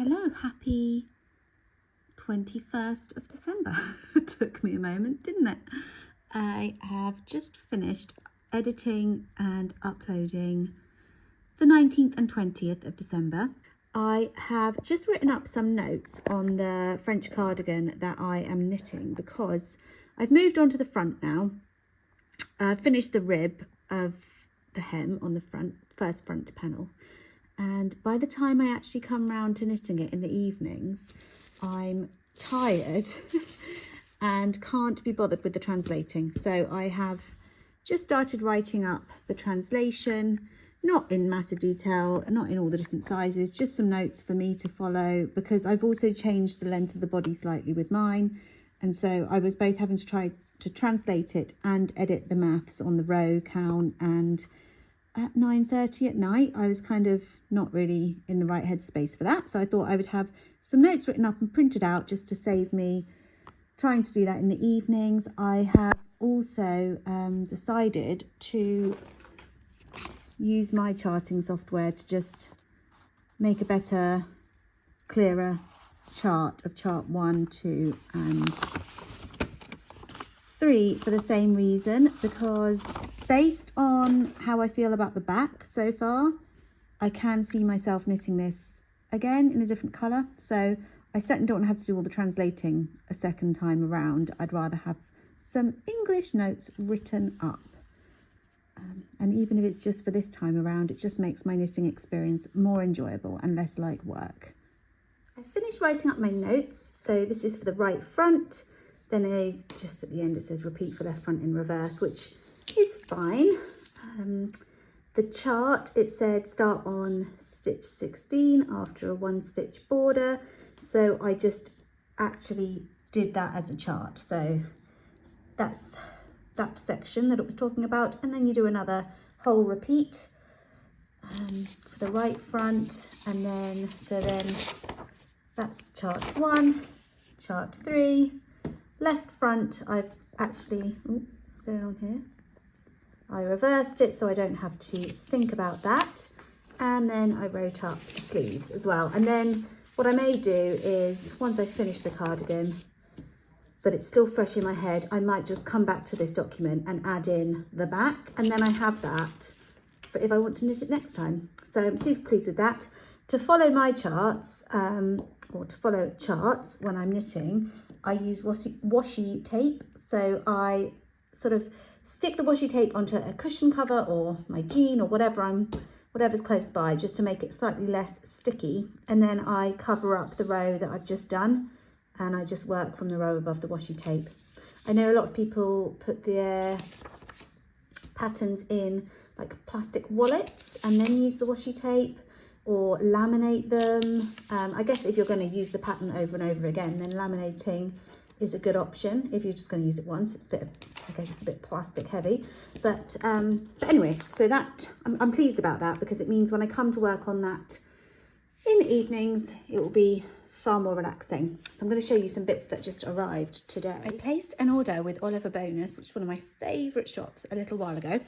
Hello, happy 21st of December. It took me a moment, didn't it? I have just finished editing and uploading the 19th and 20th of December. I have just written up some notes on the French cardigan that I am knitting because I've moved on to the front now. I've finished the rib of the hem on the first front panel. And by the time I actually come round to knitting it in the evenings, I'm tired and can't be bothered with the translating. So I have just started writing up the translation, not in massive detail, not in all the different sizes, just some notes for me to follow, because I've also changed the length of the body slightly with mine. And so I was both having to try to translate it and edit the maths on the row count, and at 9:30 at night I was kind of not really in the right headspace for that, so I thought I would have some notes written up and printed out just to save me trying to do that in the evenings. I have also decided to use my charting software to just make a better, clearer chart of chart 1, 2 and 3 for the same reason, because based on how I feel about the back so far, I can see myself knitting this again in a different colour. So I certainly don't want to have to do all the translating a second time around. I'd rather have some English notes written up. And even if it's just for this time around, it just makes my knitting experience more enjoyable and less like work. I finished writing up my notes. So this is for the right front. Then just at the end it says repeat for left front in reverse, which is fine. The chart, it said start on stitch 16 after a 1 stitch border. So I just actually did that as a chart. So that's that section that it was talking about. And then you do another whole repeat for the right front. And then, so then that's chart 1, chart 3. Left front, I've actually, what's going on here? I reversed it so I don't have to think about that. And then I wrote up the sleeves as well. And then what I may do is, once I finish the cardigan, but it's still fresh in my head, I might just come back to this document and add in the back. And then I have that for if I want to knit it next time. So I'm super pleased with that. To follow my charts, or to follow charts when I'm knitting, I use washi tape. So I sort of stick the washi tape onto a cushion cover or my jean or whatever's close by, just to make it slightly less sticky. And then I cover up the row that I've just done, and I just work from the row above the washi tape. I know a lot of people put their patterns in like plastic wallets and then use the washi tape, or laminate them. I guess if you're going to use the pattern over and over again, then laminating is a good option. If you're just going to use it once, it's a bit, I guess it's a bit plastic heavy. But anyway, so that, I'm pleased about that, because it means when I come to work on that in the evenings, it will be far more relaxing. So I'm going to show you some bits that just arrived today. I placed an order with Oliver Bonus, which is one of my favourite shops, a little while ago,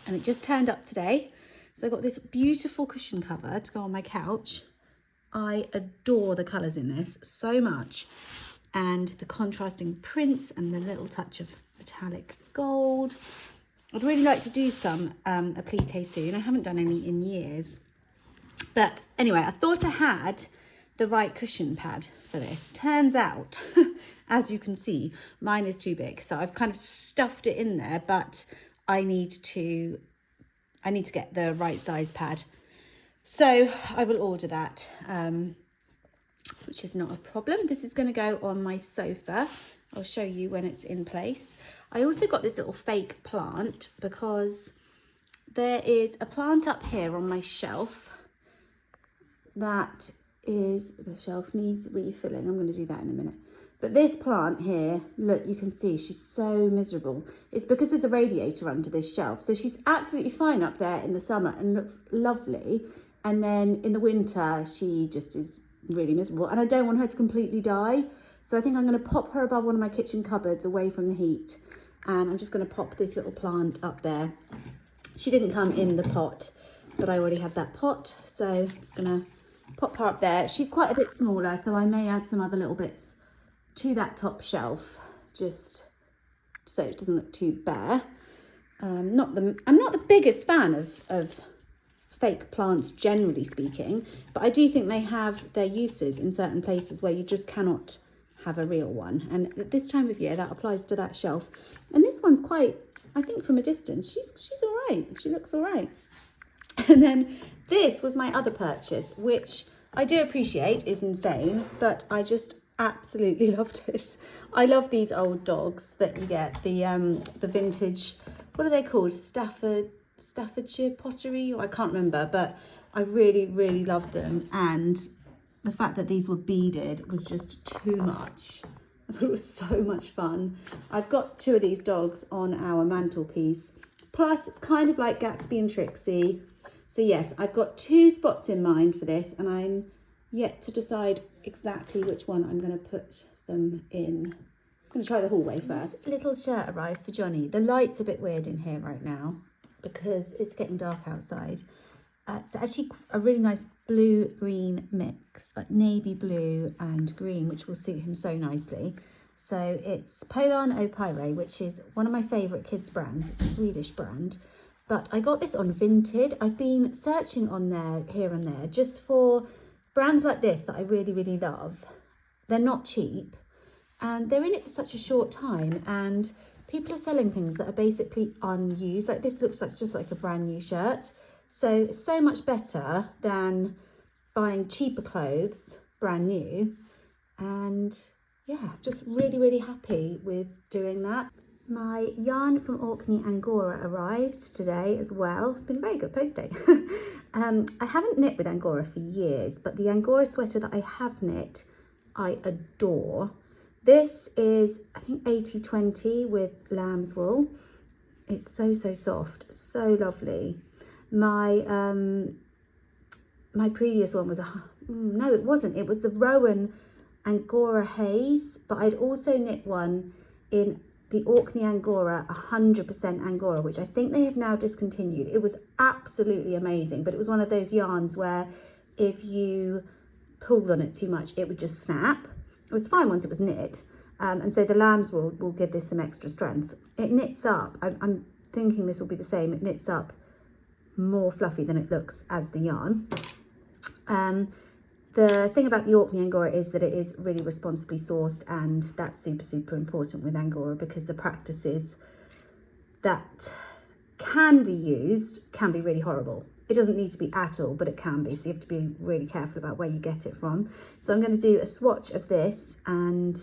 and it just turned up today. So I got this beautiful cushion cover to go on my couch. I adore the colours in this so much, and the contrasting prints and the little touch of metallic gold. I'd really like to do some applique soon. I haven't done any in years. But anyway, I thought I had the right cushion pad for this. Turns out, as you can see, mine is too big. So I've kind of stuffed it in there, but I need to get the right size pad. So I will order that, which is not a problem. This is going to go on my sofa. I'll show you when it's in place. I also got this little fake plant because there is a plant up here on my shelf that is, the shelf needs refilling. I'm going to do that in a minute. But this plant here, look, you can see she's so miserable. It's because there's a radiator under this shelf. So she's absolutely fine up there in the summer and looks lovely. And then in the winter, she just is really miserable. And I don't want her to completely die. So I think I'm going to pop her above one of my kitchen cupboards away from the heat. And I'm just going to pop this little plant up there. She didn't come in the pot, but I already had that pot. So I'm just going to pop her up there. She's quite a bit smaller, so I may add some other little bits to that top shelf, just so it doesn't look too bare. I'm not the biggest fan of fake plants, generally speaking, but I do think they have their uses in certain places where you just cannot have a real one. And at this time of year, that applies to that shelf. And this one's quite, I think from a distance, she's all right. She looks all right. And then this was my other purchase, which I do appreciate is insane, but I just absolutely loved it. I love these old dogs that you get, the vintage, what are they called? Staffordshire pottery, I can't remember, but I really, really love them. And the fact that these were beaded was just too much. I thought it was so much fun. I've got 2 of these dogs on our mantelpiece. Plus, it's kind of like Gatsby and Trixie. So yes, I've got 2 spots in mind for this, and I'm yet to decide exactly which one I'm going to put them in. I'm going to try the hallway first. This little shirt arrived for Johnny. The light's a bit weird in here right now because it's getting dark outside. It's actually a really nice blue-green mix, like navy blue and green, which will suit him so nicely. So it's Polar and Opire, which is one of my favourite kids brands. It's a Swedish brand. But I got this on Vinted. I've been searching on there here and there just for brands like this that I really, really love. They're not cheap and they're in it for such a short time, and people are selling things that are basically unused. Like this looks like just like a brand new shirt. So it's so much better than buying cheaper clothes, brand new. And yeah, just really, really happy with doing that. My yarn from Orkney Angora arrived today as well. It's been a very good post day. I haven't knit with Angora for years, but the Angora sweater that I have knit, I adore. This is, I think, 80/20 with lamb's wool. It's so, so soft, so lovely. My my previous one was no, it wasn't. It was the Rowan Angora Haze, but I'd also knit one in the Orkney Angora 100% Angora, which I think they have now discontinued. It was absolutely amazing, but it was one of those yarns where if you pulled on it too much, it would just snap. It was fine once it was knit, and so the lamb's wool will give this some extra strength. It knits up. I'm thinking this will be the same. It knits up more fluffy than it looks as the yarn. The thing about the Orkney Angora is that it is really responsibly sourced, and that's super, super important with Angora, because the practices that can be used can be really horrible. It doesn't need to be at all, but it can be. So you have to be really careful about where you get it from. So I'm going to do a swatch of this, and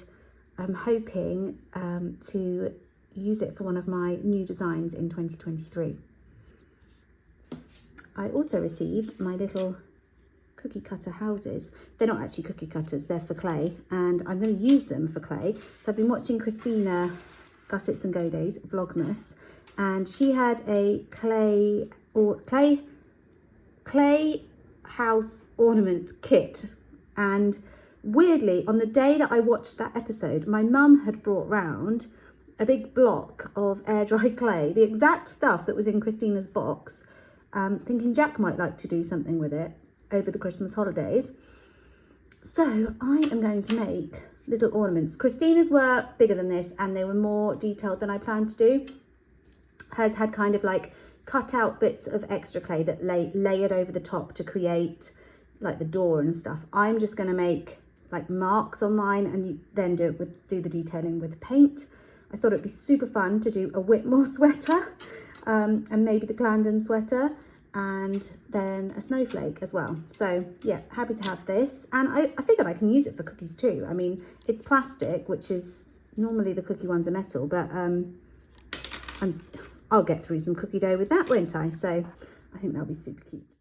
I'm hoping to use it for one of my new designs in 2023. I also received my little cookie cutter houses. They're not actually cookie cutters, they're for clay, and I'm going to use them for clay. So I've been watching Christina Gussets and Go Days Vlogmas, and she had a clay house ornament kit, and weirdly on the day that I watched that episode, my mum had brought round a big block of air dry clay, the exact stuff that was in Christina's box, thinking Jack might like to do something with it over the Christmas holidays. So I am going to make little ornaments. Christina's were bigger than this, and they were more detailed than I planned to do. Hers had kind of like cut out bits of extra clay that layered over the top to create like the door and stuff. I'm just going to make like marks on mine, and then do the detailing with paint. I thought it'd be super fun to do a Whitmore sweater, and maybe the Clarendon sweater, and then a snowflake as well. So yeah, happy to have this, and I figured I can use it for cookies too. I mean, it's plastic, which is normally the cookie ones are metal, but I'll get through some cookie dough with that, won't I? So I think that'll be super cute.